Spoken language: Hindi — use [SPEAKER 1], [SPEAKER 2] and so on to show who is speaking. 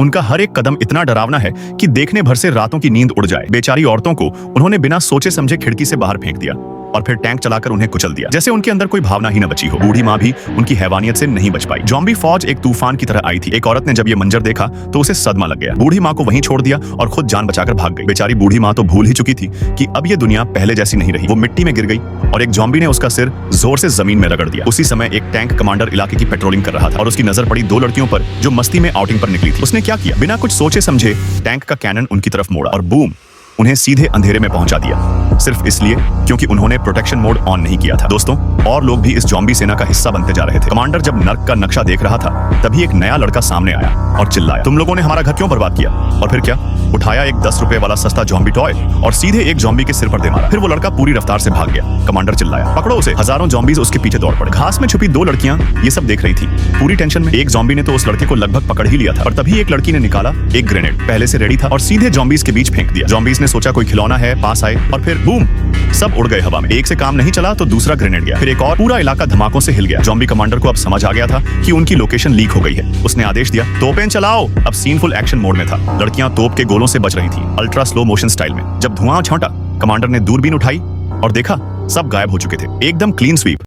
[SPEAKER 1] उनका हर एक कदम इतना डरावना है कि देखने भर से रातों की नींद उड़ जाए। बेचारी औरतों को उन्होंने बिना सोचे समझे खिड़की से बाहर फेंक दिया और फिर टैंक चलाकर उन्हें कुचल दिया, जैसे उनके अंदर कोई भावना ही न बची हो। बूढ़ी माँ भी उनकी हैवानियत से नहीं बच पाई। ज़ॉम्बी फौज एक तूफान की तरह आई थी। एक औरत ने जब ये मंजर देखा तो उसे सदमा लग गया। बूढ़ी माँ को वहीं छोड़ दिया और खुद जान बचाकर भाग गई। बेचारी बूढ़ी माँ तो भूल ही चुकी थी कि अब ये दुनिया पहले जैसी नहीं रही। वो मिट्टी में गिर गई और एक ज़ॉम्बी ने उसका सिर जोर से जमीन में रगड़ दिया। उसी समय एक टैंक कमांडर इलाके की पेट्रोलिंग कर रहा था और उसकी नजर पड़ी दो लड़कियों पर जो मस्ती में आउटिंग पर निकली थी। उसने क्या किया, बिना कुछ सोचे समझे टैंक का कैनन उनकी तरफ मोड़ा और बूम, उन्हें सीधे अंधेरे में पहुंचा दिया, सिर्फ इसलिए क्योंकि उन्होंने प्रोटेक्शन मोड ऑन नहीं किया था। दोस्तों, और लोग भी इस ज़ॉम्बी सेना का हिस्सा बनते जा रहे थे। कमांडर जब नर्क का नक्शा देख रहा था तभी एक नया लड़का सामने आया और चिल्लाया, तुम लोगों ने हमारा घर क्यों बर्बाद किया? और फिर क्या, उठाया एक 10 रुपए वाला सस्ता ज़ॉम्बी टॉय और सीधे एक ज़ॉम्बी के सिर पर दे मारा। फिर वो लड़का पूरी रफ्तार से भाग गया। कमांडर चिल्लाया, पकड़ो उसे। हजारों ज़ॉम्बीज उसके पीछे दौड़ पड़े। घास में छुपी दो लड़कियां ये सब देख रही थी, पूरी टेंशन में। एक ज़ॉम्बी ने तो उस लड़के को लगभग पकड़ ही लिया था, और तभी एक लड़की ने निकाला एक ग्रेनेड, पहले से रेडी था, और सीधे ज़ॉम्बीज के बीच फेंक दिया। ज़ॉम्बीज ने सोचा कोई खिलौना है, पास आए, और फिर बूम, सब उड़ गए हवा में। एक से काम नहीं चला तो दूसरा ग्रेनेड गया, फिर एक और। पूरा इलाका धमाकों से हिल गया। ज़ॉम्बी कमांडर को अब समझ आ गया था कि उनकी लोकेशन लीक हो गई है। उसने आदेश दिया, तोपें चलाओ। अब सीन फुल एक्शन मोड में था। लड़कियां तोप के गोलों से बच रही थी, अल्ट्रा स्लो मोशन स्टाइल में। जब धुआं छौंटा, कमांडर ने दूरबीन उठाई और देखा सब गायब हो चुके थे। एकदम क्लीन स्वीप।